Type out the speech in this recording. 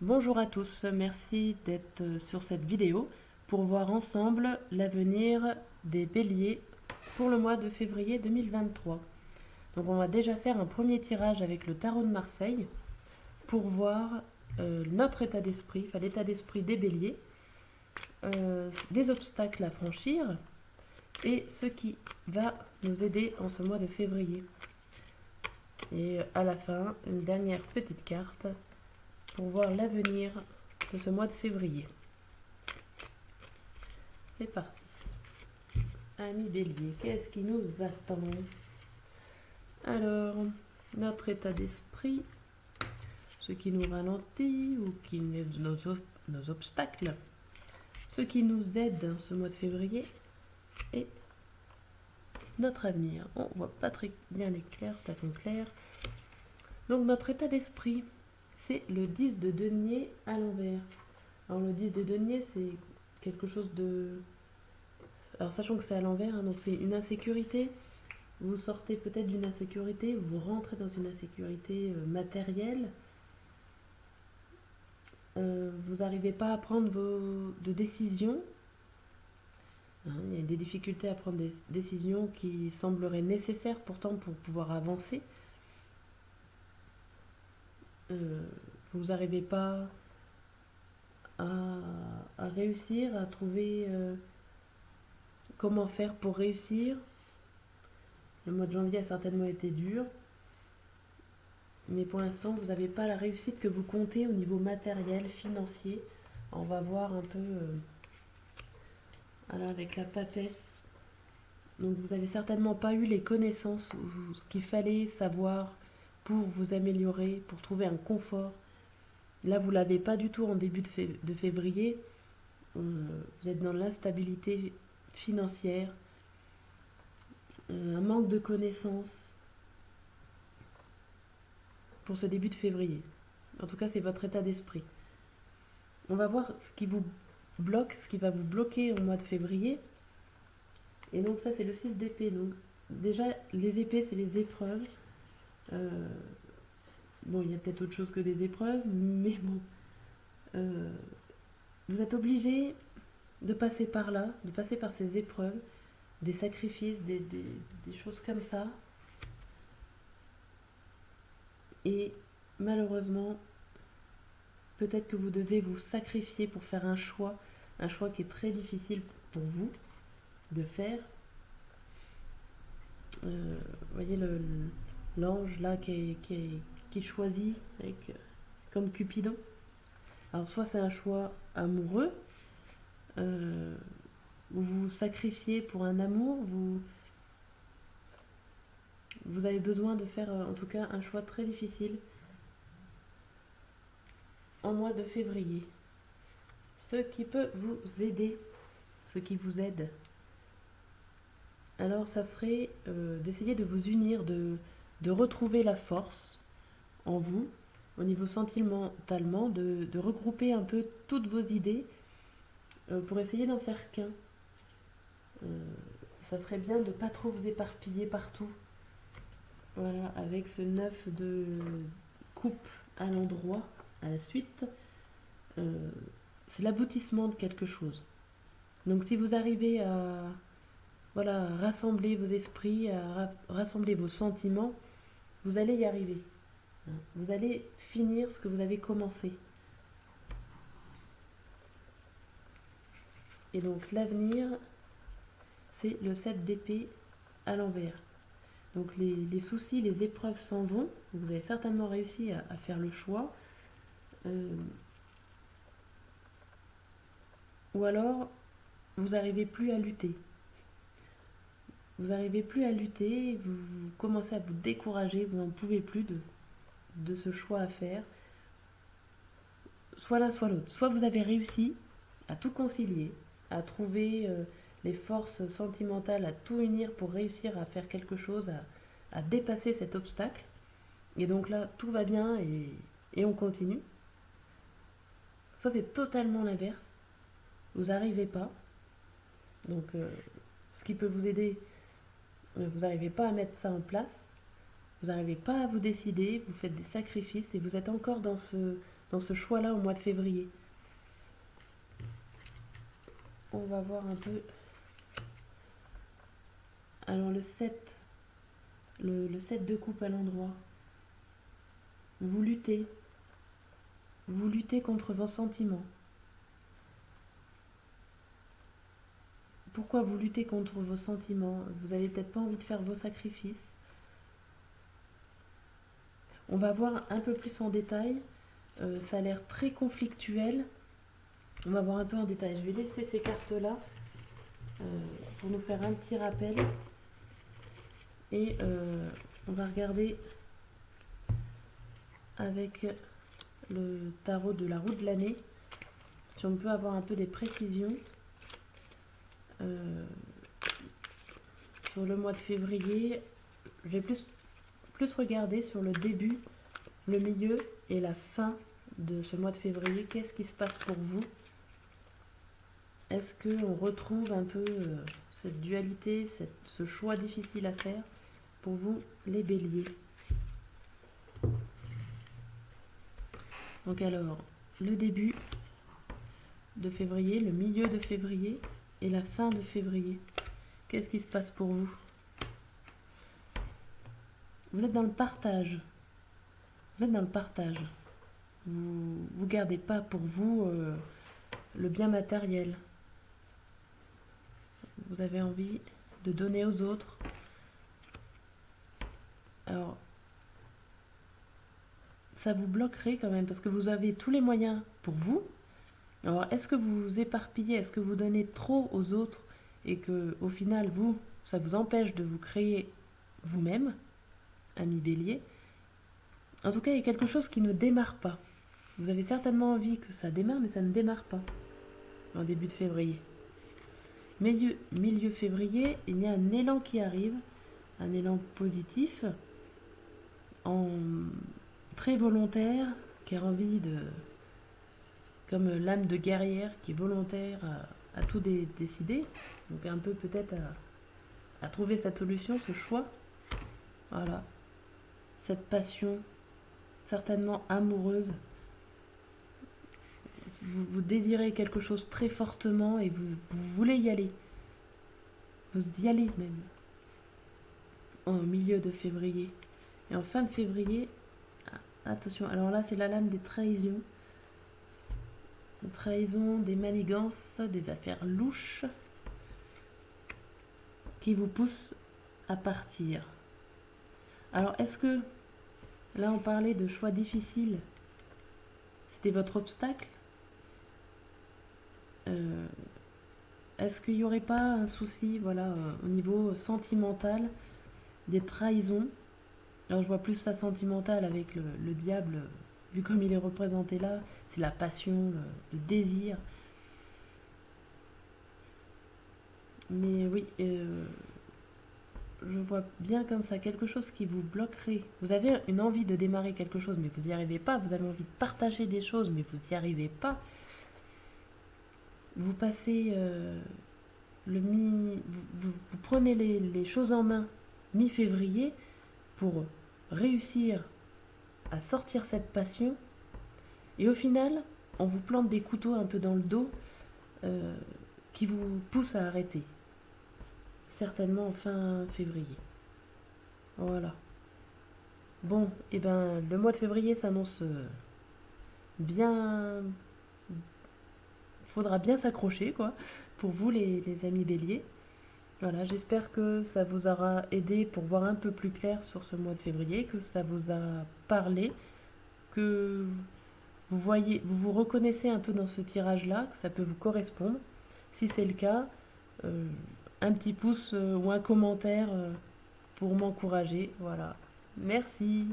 Bonjour à tous, merci d'être sur cette vidéo pour voir ensemble l'avenir des béliers pour le mois de février 2023. Donc on va déjà faire un premier tirage avec le tarot de Marseille pour voir notre état d'esprit, enfin l'état d'esprit des béliers, les obstacles à franchir et ce qui va nous aider en ce mois de février. Et à la fin, une dernière petite carte pour voir l'avenir de ce mois de février. C'est parti. Amis bélier, qu'est-ce qui nous attend? Alors, notre état d'esprit, ce qui nous ralentit ou qui nos obstacles, ce qui nous aide ce mois de février et notre avenir. On voit pas très bien les clairs, façon claire. Donc notre état d'esprit, c'est le 10 de denier à l'envers. Alors le 10 de denier, c'est quelque chose de... Alors sachant que c'est à l'envers, hein, donc c'est une insécurité. Vous sortez peut-être d'une insécurité, vous rentrez dans une insécurité matérielle. Vous n'arrivez pas à prendre de décisions. Hein, il y a des difficultés à prendre des décisions qui sembleraient nécessaires pourtant pour pouvoir avancer. Vous n'arrivez pas à réussir, à trouver comment faire pour réussir. Le mois de janvier a certainement été dur, mais pour l'instant, vous n'avez pas la réussite que vous comptez au niveau matériel, financier. On va voir un peu avec la papesse. Donc vous n'avez certainement pas eu les connaissances ou ce qu'il fallait savoir pour vous améliorer, pour trouver un confort. Là, vous ne l'avez pas du tout en début de février. Vous êtes dans l'instabilité financière, un manque de connaissances pour ce début de février. En tout cas, c'est votre état d'esprit. On va voir ce qui vous bloque, ce qui va vous bloquer au mois de février. Et donc ça, c'est le 6 d'épée. Donc déjà, les épées, c'est les épreuves. Bon, il y a peut-être autre chose que des épreuves, mais bon. Vous êtes obligé de passer par là, de passer par ces épreuves, des sacrifices, des choses comme ça. Et malheureusement, peut-être que vous devez vous sacrifier pour faire un choix qui est très difficile pour vous de faire. Vous voyez l'ange là qui choisit avec, comme Cupidon. Alors soit c'est un choix amoureux, où vous sacrifiez pour un amour, vous avez besoin de faire en tout cas un choix très difficile en mois de février. Ce qui peut vous aider, ce qui vous aide. Alors ça serait d'essayer de vous unir, de retrouver la force en vous, au niveau sentimentalement, de regrouper un peu toutes vos idées pour essayer d'en faire qu'un. Ça serait bien de ne pas trop vous éparpiller partout. Voilà, avec ce 9 de coupe à l'endroit, à la suite, c'est l'aboutissement de quelque chose. Donc si vous arrivez à rassembler vos esprits, à rassembler vos sentiments, vous allez y arriver. Vous allez finir ce que vous avez commencé. Et donc l'avenir, c'est le 7 d'épée à l'envers. Donc les soucis, les épreuves s'en vont. Vous avez certainement réussi à faire le choix. Ou alors, vous n'arrivez plus à lutter. Vous n'arrivez plus à lutter, vous commencez à vous décourager, vous n'en pouvez plus de ce choix à faire. Soit l'un, soit l'autre. Soit vous avez réussi à tout concilier, à trouver les forces sentimentales, à tout unir pour réussir à faire quelque chose, à dépasser cet obstacle. Et donc là, tout va bien et on continue. Soit c'est totalement l'inverse. Vous n'arrivez pas. Donc, ce qui peut vous aider, vous n'arrivez pas à mettre ça en place. Vous n'arrivez pas à vous décider. Vous faites des sacrifices et vous êtes encore dans dans ce choix-là au mois de février. On va voir un peu. Alors le 7, le 7 de coupe à l'endroit. Vous luttez contre vos sentiments. Pourquoi vous luttez contre vos sentiments? Vous avez peut-être pas envie de faire vos sacrifices. On va voir un peu plus en détail. Ça a l'air très conflictuel. On va voir un peu en détail. Je vais laisser ces cartes-là pour nous faire un petit rappel. Et on va regarder avec le tarot de la roue de l'année si on peut avoir un peu des précisions sur le mois de février. Je vais plus regarder sur le début, le milieu et la fin de ce mois de février. Qu'est-ce qui se passe pour vous? Est-ce qu'on retrouve un peu cette dualité, ce choix difficile à faire pour vous, les béliers? Donc alors, le début de février, le milieu de février et la fin de février. Qu'est-ce qui se passe pour vous? Vous êtes dans le partage. Vous êtes dans le partage. Vous gardez pas pour vous le bien matériel. Vous avez envie de donner aux autres. Alors, ça vous bloquerait quand même parce que vous avez tous les moyens pour vous. Alors, est-ce que vous vous éparpillez? Est-ce que vous donnez trop aux autres et que au final, ça vous empêche de vous créer vous-même, ami bélier? En tout cas, il y a quelque chose qui ne démarre pas. Vous avez certainement envie que ça démarre, mais ça ne démarre pas en début de février. Milieu février, il y a un élan qui arrive, un élan positif, très volontaire, qui a envie de... comme l'âme de guerrière qui est volontaire à tout décider, donc un peu peut-être à trouver cette solution, ce choix. Voilà. Cette passion, certainement amoureuse. Vous désirez quelque chose très fortement et vous voulez y aller. Vous y allez même. En milieu de février. Et en fin de février, attention, alors là c'est la lame des trahisons. Des trahisons, des manigances, des affaires louches qui vous poussent à partir. Alors est-ce que, là on parlait de choix difficiles, c'était votre obstacle? Est-ce qu'il n'y aurait pas un souci, voilà, au niveau sentimental, des trahisons? Alors je vois plus ça sentimental avec le diable, vu comme il est représenté là, c'est la passion, le désir. Mais oui, je vois bien comme ça, quelque chose qui vous bloquerait. Vous avez une envie de démarrer quelque chose, mais vous n'y arrivez pas. Vous avez envie de partager des choses, mais vous n'y arrivez pas. Vous passez vous prenez les choses en main mi-février pour réussir à sortir cette passion. Et au final, on vous plante des couteaux un peu dans le dos qui vous poussent à arrêter. Certainement en fin février. Voilà. Bon, et ben le mois de février s'annonce bien... Faudra bien s'accrocher, quoi, pour vous les amis béliers. Voilà, j'espère que ça vous aura aidé pour voir un peu plus clair sur ce mois de février, que ça vous a parlé, que vous vous reconnaissez un peu dans ce tirage-là, que ça peut vous correspondre. Si c'est le cas, un petit pouce ou un commentaire pour m'encourager. Voilà. Merci.